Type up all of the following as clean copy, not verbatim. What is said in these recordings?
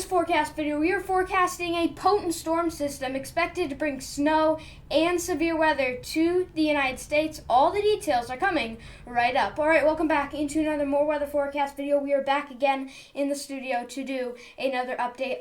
forecast video, we are forecasting a potent storm system expected to bring snow and severe weather to the United States. All the details are coming right up. Alright, welcome back into another more weather forecast video. We are back again in the studio to do another update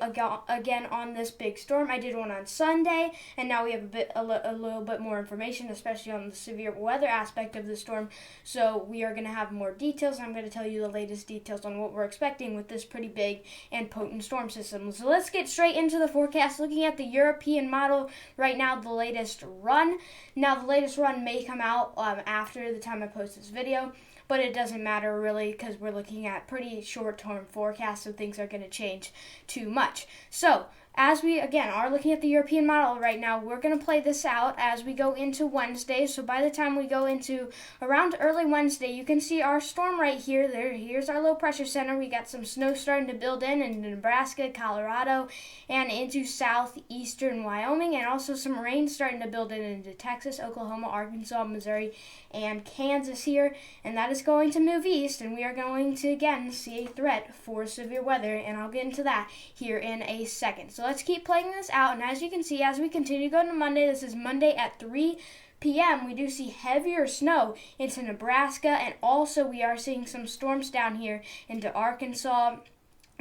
again on this big storm. I did one on Sunday, and now we have a little bit more information, especially on the severe weather aspect of the storm. So we are going to have more details. I'm going to tell you the latest details on what we're expecting with this pretty big and potent storm system. So let's get straight into the forecast. Looking at the European model right now, the latest run. Now the latest run may come out after the time I post this video, but it doesn't matter really because we're looking at pretty short-term forecasts, so things aren't going to change too much. So as we, again, are looking at the European model right now, we're going to play this out as we go into Wednesday. So by the time we go into around early Wednesday, you can see our storm right here. Here's our low pressure center. We got some snow starting to build in Nebraska, Colorado, and into southeastern Wyoming, and also some rain starting to build in into Texas, Oklahoma, Arkansas, Missouri, and Kansas here. And that is going to move east, and we are going to, again, see a threat for severe weather, and I'll get into that here in a second. So let's keep playing this out, and as you can see, as we continue going to Monday, this is Monday at 3 p.m., we do see heavier snow into Nebraska, and also we are seeing some storms down here into Arkansas,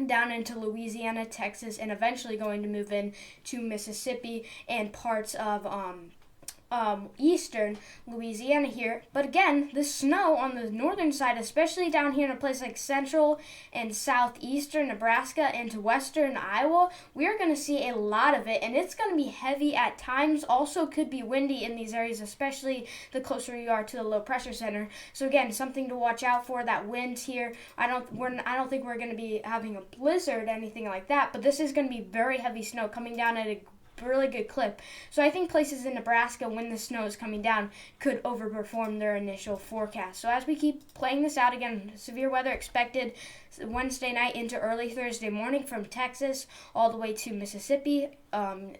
down into Louisiana, Texas, and eventually going to move in to Mississippi and parts of eastern Louisiana here. But again, the snow on the northern side, especially down here in a place like central and southeastern Nebraska and to western Iowa, we are going to see a lot of it, and it's going to be heavy at times. Also could be windy in these areas, especially the closer you are to the low pressure center. So again, something to watch out for, that wind here. I don't think we're going to be having a blizzard or anything like that, but this is going to be very heavy snow coming down at a really good clip. So I think places in Nebraska, when the snow is coming down, could overperform their initial forecast. So as we keep playing this out, again, severe weather expected Wednesday night into early Thursday morning from Texas all the way to Mississippi.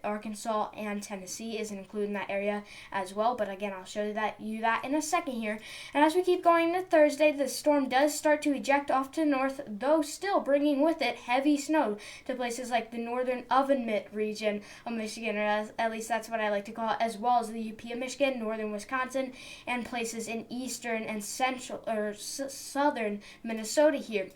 Arkansas and Tennessee is included in that area as well, but again, I'll show you that in a second here. And as we keep going to Thursday, the storm does start to eject off to the north, though still bringing with it heavy snow to places like the northern Oven Mitt region of Michigan, or at least that's what I like to call it, as well as the UP of Michigan, northern Wisconsin, and places in eastern and central or southern Minnesota here.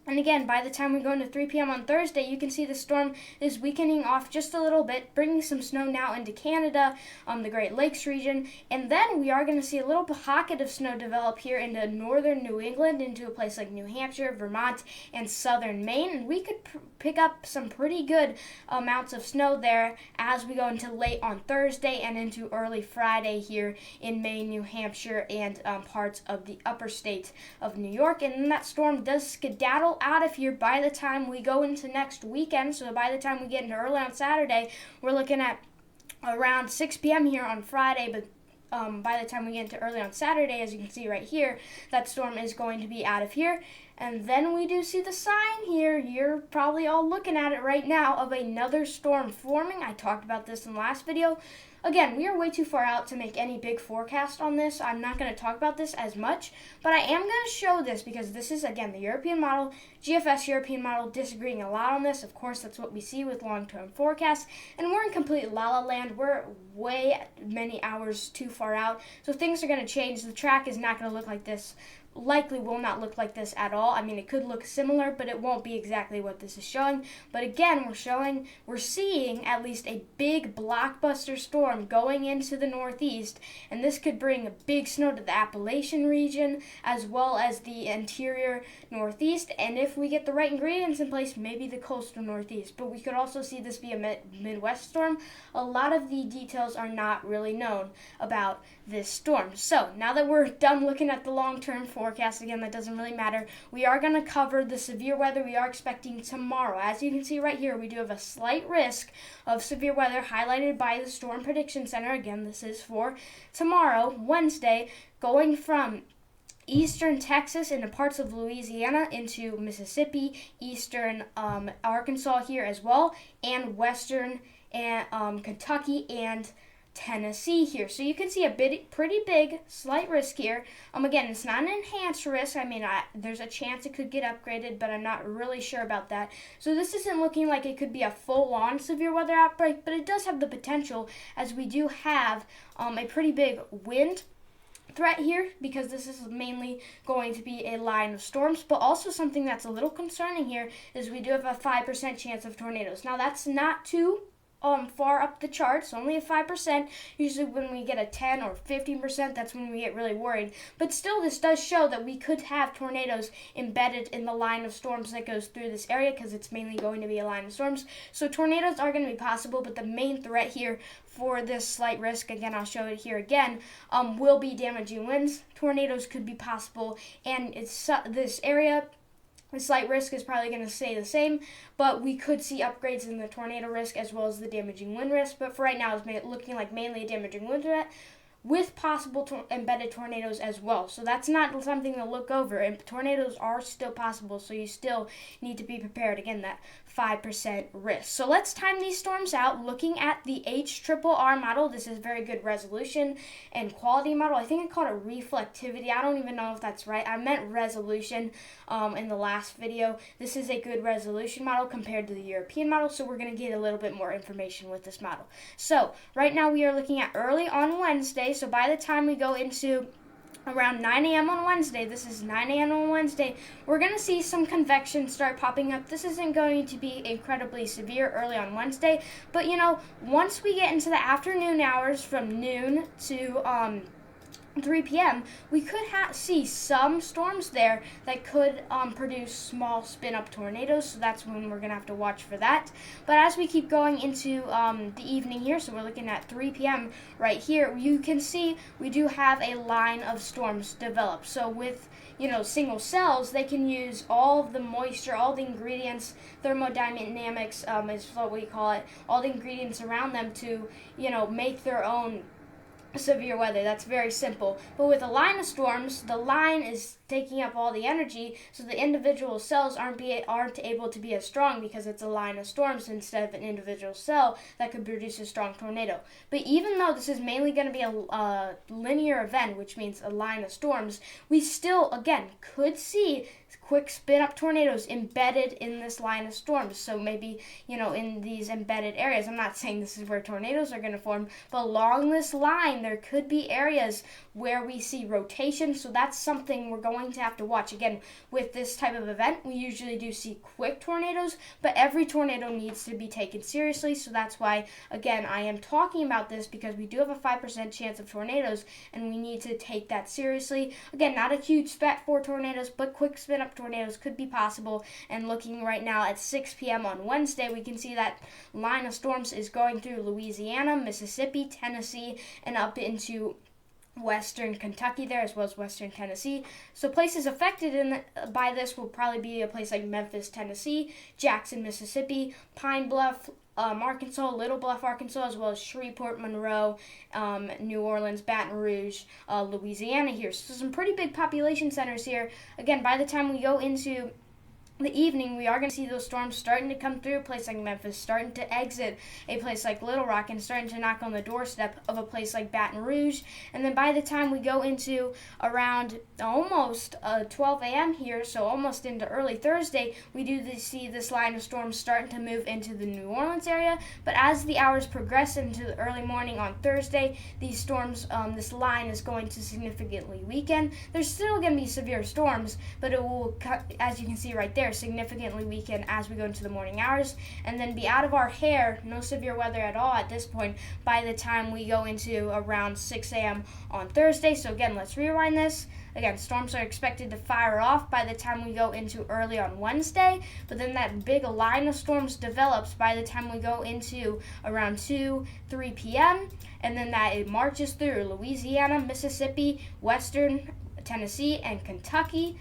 And again, by the time we go into 3 p.m. on Thursday, you can see the storm is weakening off just a little bit, bringing some snow now into Canada, the Great Lakes region. And then we are going to see a little pocket of snow develop here into northern New England, into a place like New Hampshire, Vermont, and southern Maine. And we could pick up some pretty good amounts of snow there as we go into late on Thursday and into early Friday here in Maine, New Hampshire, and parts of the upper state of New York. And then that storm does skedaddle out of here by the time we go into next weekend. So by the time we get into early on Saturday, we're looking at around 6 p.m. here on Friday, but by the time we get into early on Saturday, as you can see right here, that storm is going to be out of here. And then we do see the sign here. You're probably all looking at it right now of another storm forming. I talked about this in the last video. Again, we are way too far out to make any big forecast on this. I'm not going to talk about this as much, but I am going to show this because this is, again, the European model, GFS European model, disagreeing a lot on this. Of course, that's what we see with long-term forecasts, and we're in complete la-la land. We're way many hours too far out, so things are going to change. The track is not going to look like this. Likely will not look like this at all. I mean, it could look similar, but it won't be exactly what this is showing. But again, we're seeing at least a big blockbuster storm going into the northeast, and this could bring a big snow to the Appalachian region as well as the interior northeast, and if we get the right ingredients in place, maybe the coastal northeast. But we could also see this be a Midwest storm. A lot of the details are not really known about this storm. So now that we're done looking at the long-term forecast, again, that doesn't really matter. We are going to cover the severe weather we are expecting tomorrow. As you can see right here, we do have a slight risk of severe weather highlighted by the Storm Prediction Center. Again, this is for tomorrow, Wednesday, going from eastern Texas into parts of Louisiana into Mississippi, eastern Arkansas here as well, and western Kentucky and Tennessee here. So you can see a pretty big slight risk here. Again, it's not an enhanced risk. I mean, there's a chance it could get upgraded, but I'm not really sure about that. So this isn't looking like it could be a full-on severe weather outbreak, but it does have the potential, as we do have a pretty big wind threat here, because this is mainly going to be a line of storms. But also something that's a little concerning here is we do have a 5% chance of tornadoes. Now that's not too far up the charts, only a 5%. Usually when we get a 10 or 15%, that's when we get really worried. But still, this does show that we could have tornadoes embedded in the line of storms that goes through this area, because it's mainly going to be a line of storms. So tornadoes are going to be possible, but the main threat here for this slight risk, again, I'll show it here again, will be damaging winds. Tornadoes could be possible, and it's this area. The slight risk is probably going to stay the same, but we could see upgrades in the tornado risk as well as the damaging wind risk. But for right now, it's looking like mainly a damaging wind threat with possible embedded tornadoes as well. So that's not something to look over. And tornadoes are still possible, so you still need to be prepared. Again, that 5% risk. So let's time these storms out looking at the HRRR model. This is very good resolution and quality model. I think I called it reflectivity. I don't even know if that's right. I meant resolution in the last video. This is a good resolution model compared to the European model, so we're going to get a little bit more information with this model. So right now we are looking at early on Wednesday. So by the time we go into around 9 a.m. on Wednesday, this is 9 a.m. on Wednesday, we're going to see some convection start popping up. This isn't going to be incredibly severe early on Wednesday, but once we get into the afternoon hours from noon to 3 p.m., we could see some storms there that could produce small spin-up tornadoes, so that's when we're going to have to watch for that. But as we keep going into the evening here, so we're looking at 3 p.m. right here, you can see we do have a line of storms develop. So with single cells, they can use all of the moisture, all the ingredients, thermodynamics is what we call it, all the ingredients around them to, make their own severe weather. That's very simple. But with a line of storms, the line is taking up all the energy, so the individual cells aren't able to be as strong, because it's a line of storms instead of an individual cell that could produce a strong tornado. But even though this is mainly going to be a linear event, which means a line of storms, we still, again, could see quick spin-up tornadoes embedded in this line of storms. So maybe, in these embedded areas, I'm not saying this is where tornadoes are going to form, but along this line, there could be areas where we see rotation. So that's something we're going to have to watch. Again, with this type of event, we usually do see quick tornadoes, but every tornado needs to be taken seriously. So that's why, again, I am talking about this, because we do have a 5% chance of tornadoes, and we need to take that seriously. Again, not a huge spat for tornadoes, but quick spin-up tornadoes could be possible. And looking right now at 6 p.m. on Wednesday, we can see that line of storms is going through Louisiana, Mississippi, Tennessee, and up into western Kentucky there, as well as western Tennessee. So places affected by this will probably be a place like Memphis, Tennessee, Jackson, Mississippi, Pine Bluff, Arkansas, Little Bluff, Arkansas, as well as Shreveport, Monroe, New Orleans, Baton Rouge, Louisiana here. So some pretty big population centers here. Again, by the time we go into the evening, we are going to see those storms starting to come through a place like Memphis, starting to exit a place like Little Rock, and starting to knock on the doorstep of a place like Baton Rouge. And then by the time we go into around almost 12 a.m. here, so almost into early Thursday, we do see this line of storms starting to move into the New Orleans area. But as the hours progress into the early morning on Thursday, these storms, this line is going to significantly weaken. There's still going to be severe storms, but it will, as you can see right there, significantly weaken as we go into the morning hours, and then be out of our hair, no severe weather at all at this point, by the time we go into around 6 a.m. on Thursday. So again, let's rewind this. Again, storms are expected to fire off by the time we go into early on Wednesday, but then that big line of storms develops by the time we go into around 3 p.m., and then that it marches through Louisiana, Mississippi, western Tennessee, and Kentucky.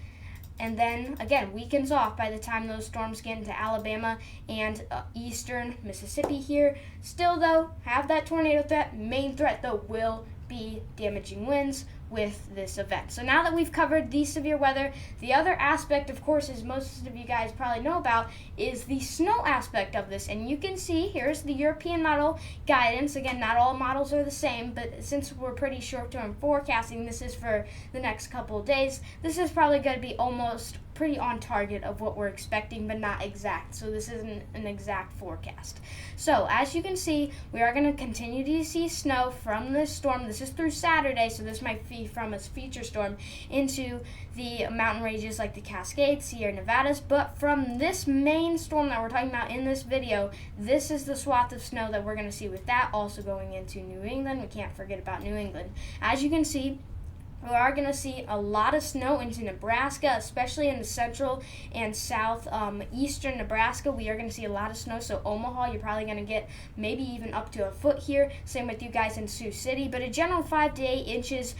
And then, again, weekends off by the time those storms get into Alabama and eastern Mississippi here. Still, though, have that tornado threat. Main threat, though, will be damaging winds with this event. So now that we've covered the severe weather, the other aspect, of course, as most of you guys probably know about, is the snow aspect of this. And you can see here's the European model guidance. Again, not all models are the same, but since we're pretty short-term forecasting, this is for the next couple of days, this is probably going to be almost pretty on target of what we're expecting, but not exact. So this isn't an exact forecast. So as you can see, we are going to continue to see snow from this storm. This is through Saturday, so this might be from a feature storm into the mountain ranges like the Cascades, Sierra Nevadas. But from this main storm that we're talking about in this video, this is the swath of snow that we're going to see, with that also going into New England. We can't forget about New England. As you can see, we are going to see a lot of snow into Nebraska, especially in the central and south eastern Nebraska. We are going to see a lot of snow. So Omaha, you're probably going to get maybe even up to a foot here. Same with you guys in Sioux City. But a general 5 to 8 inches,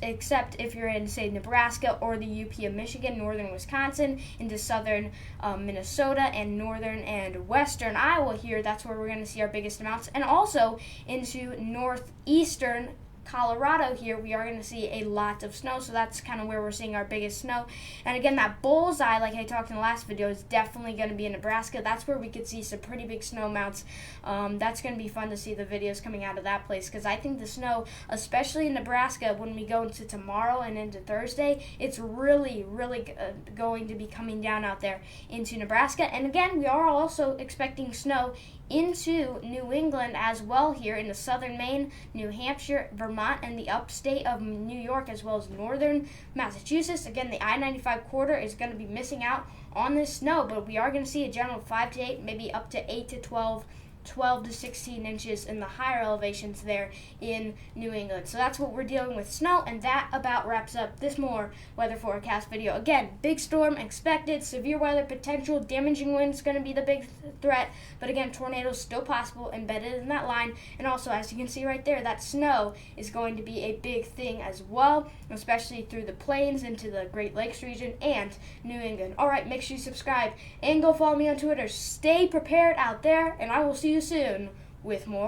except if you're in, say, Nebraska or the UP of Michigan, northern Wisconsin, into southern Minnesota, and northern and western Iowa here. That's where we're going to see our biggest amounts. And also into northeastern Colorado here, we are going to see a lot of snow, so that's kind of where we're seeing our biggest snow. And again, that bullseye, like I talked in the last video, is definitely going to be in Nebraska. That's where we could see some pretty big snow amounts. That's going to be fun to see the videos coming out of that place, because I think the snow, especially in Nebraska, when we go into tomorrow and into Thursday, it's really going to be coming down out there into Nebraska. And again, we are also expecting snow into New England as well here in the southern Maine, New Hampshire, Vermont, and the upstate of New York, as well as northern Massachusetts. Again, the I-95 corridor is going to be missing out on this snow, but we are going to see a general 5 to 8, maybe up to 8 to 12 to 16 inches in the higher elevations there in New England. So that's what we're dealing with, snow, and that about wraps up this more weather forecast video. Again, big storm expected, severe weather potential, damaging winds going to be the big threat, but again, tornadoes still possible embedded in that line. And also, as you can see right there, that snow is going to be a big thing as well, especially through the plains into the Great Lakes region and New England. All right, make sure you subscribe and go follow me on Twitter. Stay prepared out there, and I will see you soon with more